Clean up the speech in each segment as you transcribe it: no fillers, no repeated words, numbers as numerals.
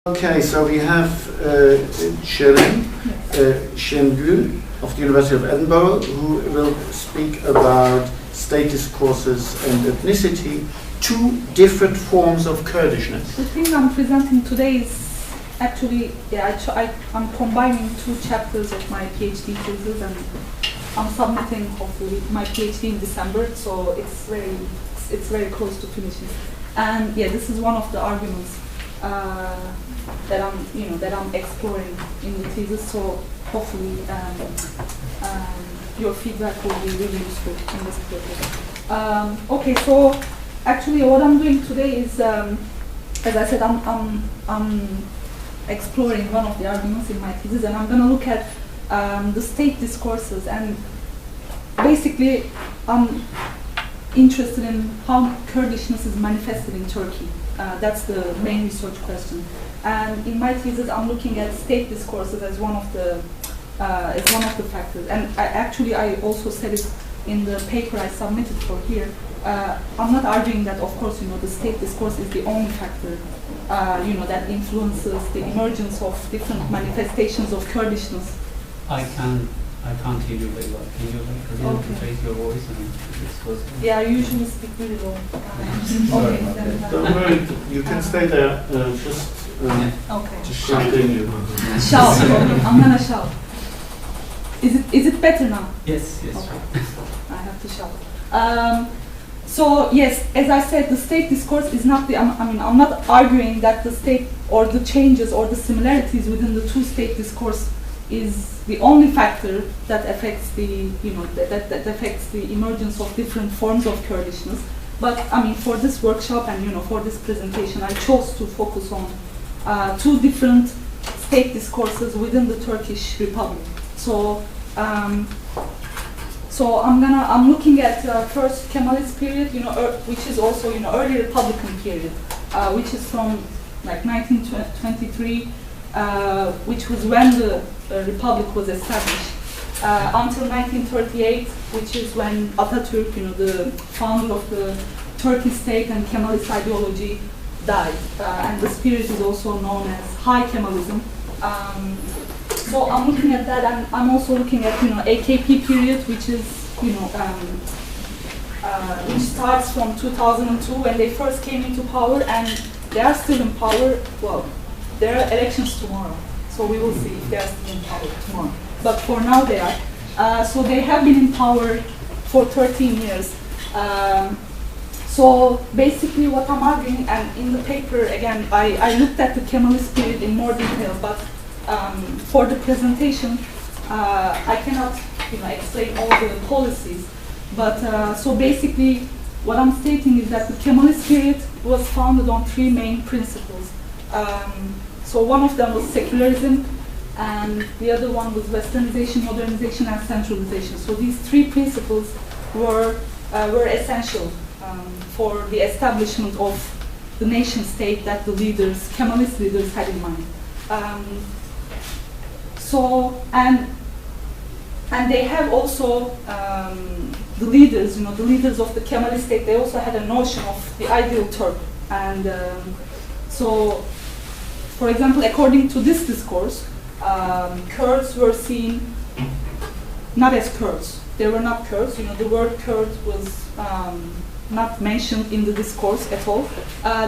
Okay, so we have Ceren, Şengül of the University of Edinburgh, who will speak about state discourses and ethnicity, two different forms of Kurdishness. The thing I'm presenting today is actually, I'm combining two chapters of my PhD thesis, and I'm submitting hopefully my PhD in December, so it's very close to finishing. And yeah, this is one of the arguments that I'm exploring in the thesis. So hopefully your feedback will be really useful in this project. Okay, so actually what I'm doing today is, as I said, I'm exploring one of the arguments in my thesis, and I'm going to look at the state discourses, and basically I'm interested in how Kurdishness is manifested in Turkey. That's the main research question. And in my thesis, I'm looking at state discourses as one of the factors. And I also said it in the paper I submitted for here. I'm not arguing that, of course, the state discourse is the only factor, that influences the emergence of different manifestations of Kurdishness. I can't hear you very well. Can you raise your voice and discuss? Yeah, I usually speak really low. Don't worry, you can stay there. Just continue. Shout. I'm gonna shout. Is it better now? Yes. Okay. I have to shout. So yes, as I said, the state discourse is not the. I'm not arguing that the state or the changes or the similarities within the two-state discourse is the only factor that affects the that affects the emergence of different forms of Kurdishness. But for this workshop and for this presentation, I chose to focus on two different state discourses within the Turkish Republic. So I'm looking at first Kemalist period, which is also early Republican period, which is from like 1923, which was when the Republic was established, until 1938, which is when Atatürk, the founder of the Turkish state and Kemalist ideology, died. And this period is also known as High Kemalism. So I'm looking at that, and I'm also looking at AKP period, which is which starts from 2002 when they first came into power, and they are still in power. Well, there are elections tomorrow, so we will see if they are still in power tomorrow. But for now they are. So they have been in power for 13 years. So basically what I'm arguing, and in the paper again, I looked at the Kemalist period in more detail, but for the presentation, I cannot explain all the policies. But so basically what I'm stating is that the Kemalist period was founded on three main principles. So one of them was secularism, and the other one was westernization, modernization, and centralization. So these three principles were essential for the establishment of the nation state that the leaders, Kemalist leaders, had in mind. And they have also the leaders, the leaders of the Kemalist state. They also had a notion of the ideal Turk, and so, for example, according to this discourse, Kurds were seen not as Kurds. They were not Kurds. The word Kurd was not mentioned in the discourse at all.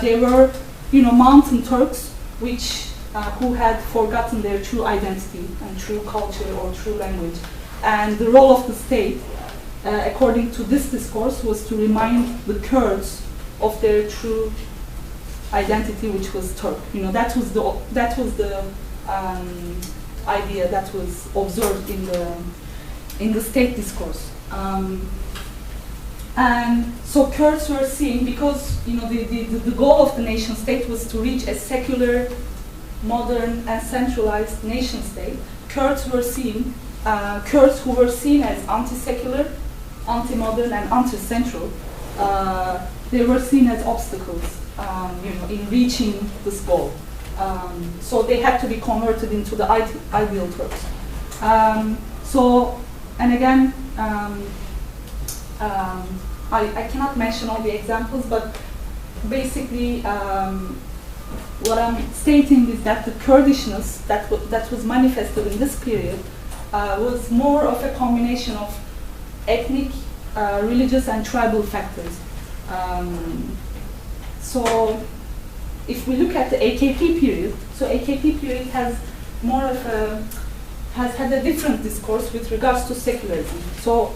They were, mountain Turks, who had forgotten their true identity and true culture or true language. And the role of the state, according to this discourse, was to remind the Kurds of their true identity, which was Turk. That was the idea that was observed in the state discourse. And so Kurds were seen, because the goal of the nation state was to reach a secular, modern, and centralized nation state. Kurds who were seen as anti-secular, anti-modern, and anti-central, they were seen as obstacles, in reaching this goal. So they had to be converted into the ideal Turks. And again, I cannot mention all the examples, but basically what I'm stating is that the Kurdishness that was manifested in this period was more of a combination of ethnic, religious, and tribal factors. So if we look at the AKP period, so AKP period has had a different discourse with regards to secularism. So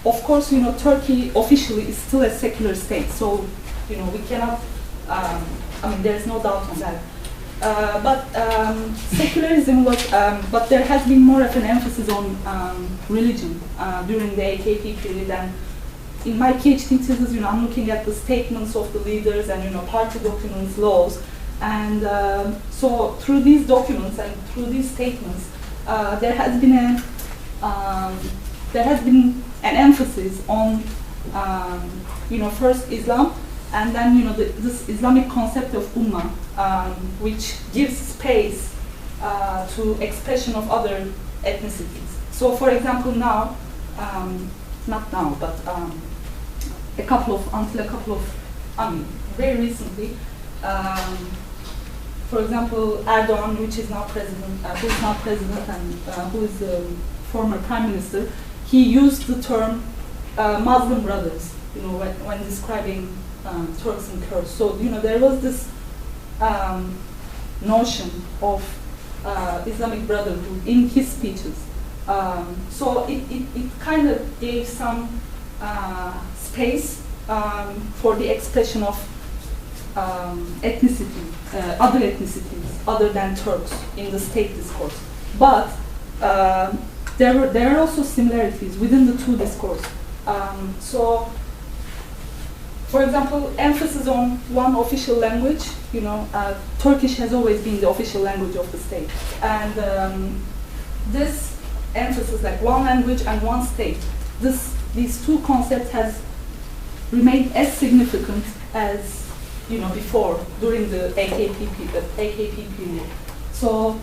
of course, Turkey officially is still a secular state. So, we cannot, there's no doubt on that. But secularism was, but there has been more of an emphasis on religion during the AKP period. And in my PhD thesis, I'm looking at the statements of the leaders and, party documents, laws. And so through these documents and through these statements, there has been an emphasis on, first Islam, and then this Islamic concept of ummah, which gives space to expression of other ethnicities. So, for example, now, not now, but very recently, for example, Erdogan, which is now president, who is now president and who is the former prime minister, he used the term Muslim brothers, when describing Turks and Kurds. So, there was this notion of Islamic brotherhood in his speeches. So it kind of gave some space for the expression of ethnicity, other ethnicities other than Turks in the state discourse. But there are also similarities within the two discourses. So, for example, emphasis on one official language. Turkish has always been the official language of the state, and this emphasis, like one language and one state, these two concepts has remained as significant as before during the AKP period. So,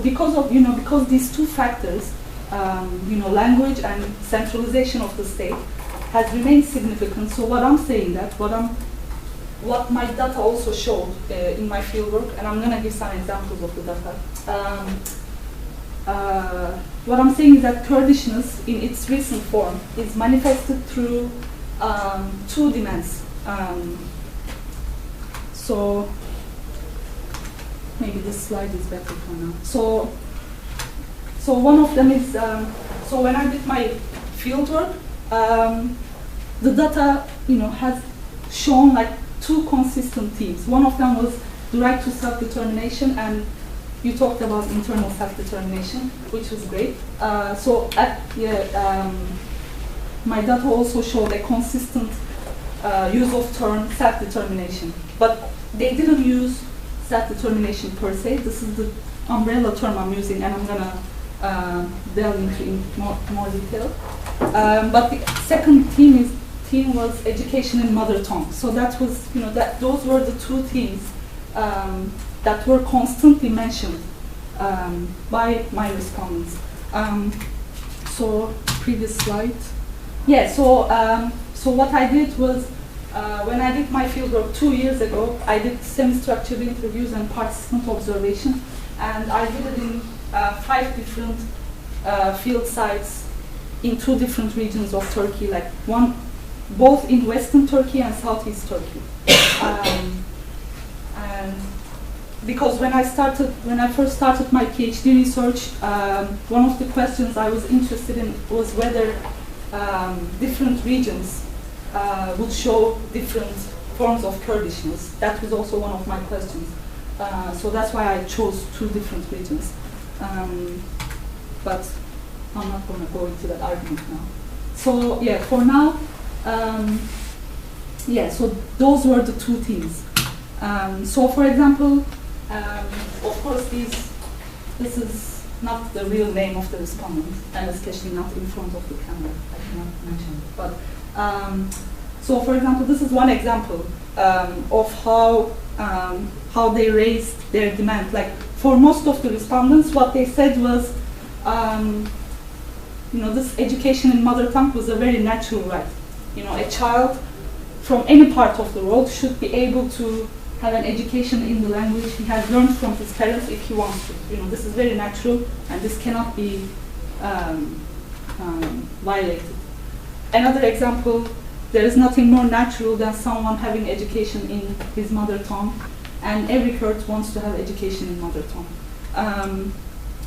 because these two factors, language and centralization of the state, has remained significant. So what I'm saying that what my data also showed in my fieldwork, and I'm going to give some examples of the data. What I'm saying is that Kurdishness, in its recent form, is manifested through two demands. So maybe this slide is better for now. So one of them is, so when I did my fieldwork, the data, has shown like two consistent themes. One of them was the right to self-determination, and you talked about internal self-determination, which was great. My data also showed a consistent use of term self-determination, but they didn't use self-determination per se. This is the umbrella term I'm using, and I'm gonna delve into in more detail. But the second theme was education in mother tongue. So that was, those were the two themes that were constantly mentioned by my respondents. So previous slide. Yeah. So what I did was, when I did my fieldwork 2 years ago, I did semi-structured interviews and participant observation, and I did it in 5 different field sites in 2 different regions of Turkey, like both in Western Turkey and Southeast Turkey. And because when I first started my PhD research, one of the questions I was interested in was whether different regions would show different forms of Kurdishness. That was also one of my questions. So that's why I chose 2 different regions. But I'm not going to go into that argument now. So yeah, for now, so those were the 2 themes. So for example, of course this is not the real name of the respondent, and especially not in front of the camera, I cannot mention it. But so for example, this is one example of how they raised their demand. Like for most of the respondents, what they said was, this education in mother tongue was a very natural right. A child from any part of the world should be able to have an education in the language he has learned from his parents if he wants to. This is very natural, and this cannot be violated. Another example, there is nothing more natural than someone having education in his mother tongue, and every Kurd wants to have education in mother tongue.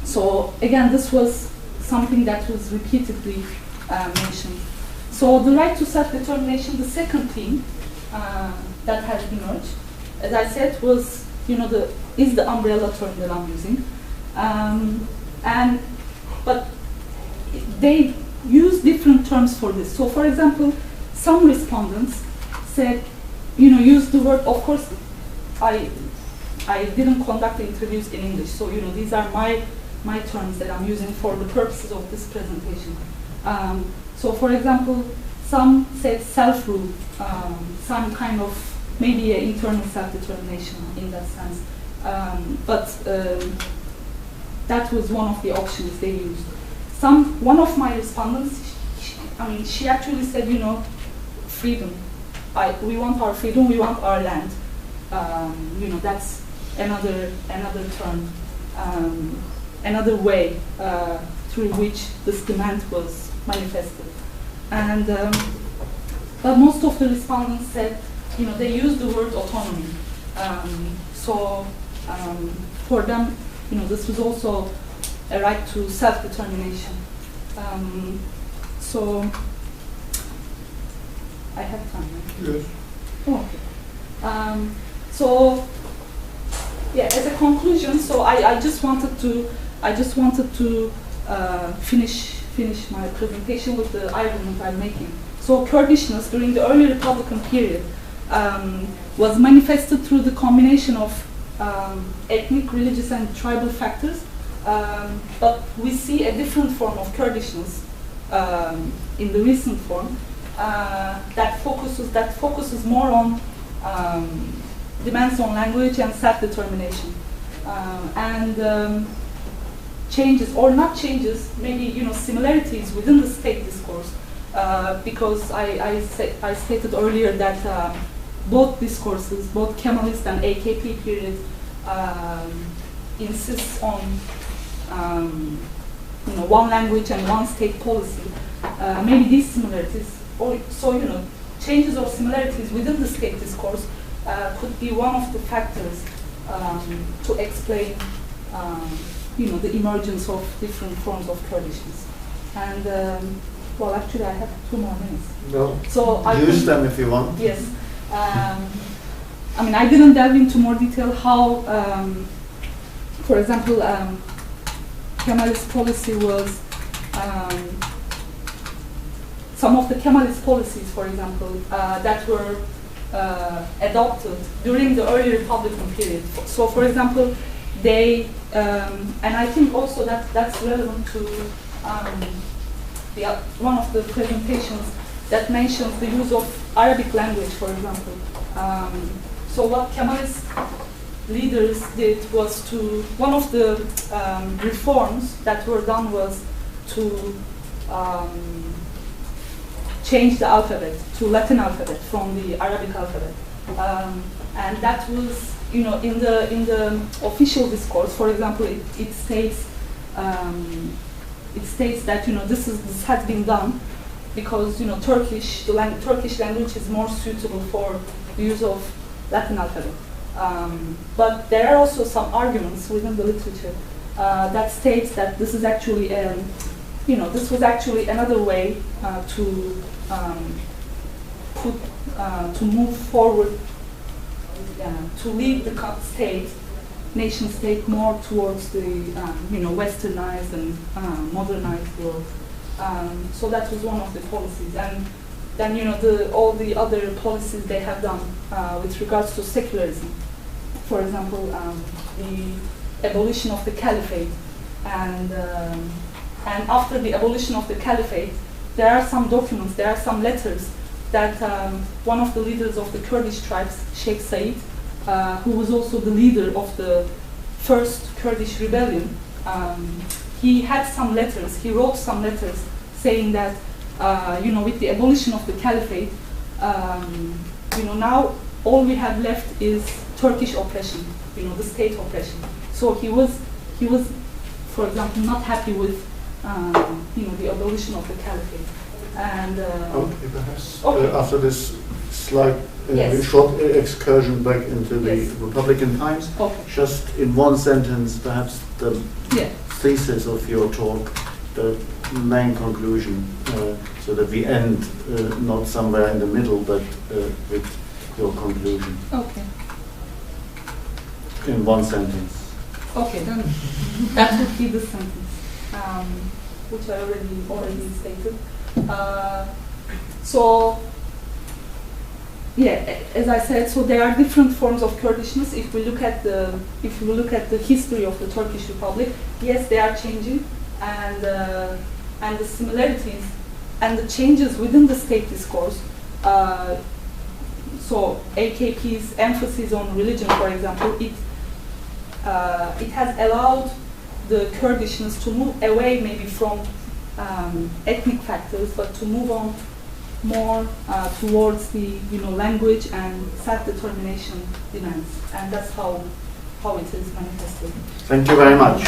So again, this was something that was repeatedly mentioned. So the right to self-determination, the second theme that has emerged, as I said, was is the umbrella term that I'm using, but they use different terms for this. So, for example, some respondents said, use the word. Of course, I didn't conduct the interviews in English, so these are my terms that I'm using for the purposes of this presentation. So, for example, some said self-rule, some kind of maybe an internal self-determination in that sense. But that was one of the options they used. One of my respondents, she actually said, freedom. We want our freedom. We want our land. That's another term, another way through which this demand was manifested. And but most of the respondents said, they used the word autonomy. So for them, this was also a right to self-determination. So I have time, right? Yes. Oh, okay. So yeah, as a conclusion, so I just wanted to finish my presentation with the argument I'm making. So Kurdishness during the early Republican period was manifested through the combination of ethnic, religious, and tribal factors. But we see a different form of Kurdishness in the recent form that focuses more on demands on language and self-determination, and changes or not changes, maybe similarities within the state discourse, because I stated earlier that both discourses, both Kemalist and AKP period, insists on one language and one state policy. Maybe these similarities, changes or similarities within the state discourse could be one of the factors to explain the emergence of different forms of Kurdishness. And well, actually, I have 2 more minutes. No. So use them if you want. Yes. I didn't delve into more detail how, for example, Kemalist policy was, some of the Kemalist policies, for example, that were adopted during the early Republican period. So, for example, they, and I think also that's relevant to one of the presentations that mentions the use of Arabic language, for example. So what Kemalist leaders did was one of the reforms that were done was to change the alphabet to Latin alphabet from the Arabic alphabet. And that was, in the official discourse, for example, it states that this has been done because Turkish language is more suitable for the use of Latin alphabet. But there are also some arguments within the literature that states that this is actually this was actually another way to move forward, to lead the nation state more towards the westernized and modernized world. So that was one of the policies, and then all the other policies they have done with regards to secularism. For example, the abolition of the caliphate, and after the abolition of the caliphate, there are some documents, there are some letters that one of the leaders of the Kurdish tribes, Sheikh Said, who was also the leader of the first Kurdish rebellion, he had some letters, he wrote some letters saying that, with the abolition of the caliphate, now all we have left is Turkish oppression, the state oppression. So he was, for example, not happy with, the abolition of the caliphate. And okay, perhaps okay. After this slight, Yes. short excursion back into the Yes. Republican times, Okay. just in one sentence, perhaps the Yeah. thesis of your talk, the main conclusion, so that we end not somewhere in the middle, but with your conclusion Okay. in one sentence. Okay, then that would be the sentence, which I already stated. So, yeah, as I said, so there are different forms of Kurdishness. If we look at the history of the Turkish Republic, yes, they are changing, and the similarities and the changes within the state discourse. So AKP's emphasis on religion, for example, it has allowed the Kurdishness to move away maybe from ethnic factors, but to move on more towards the language and self-determination demands, and that's how it is manifested. Thank you very much.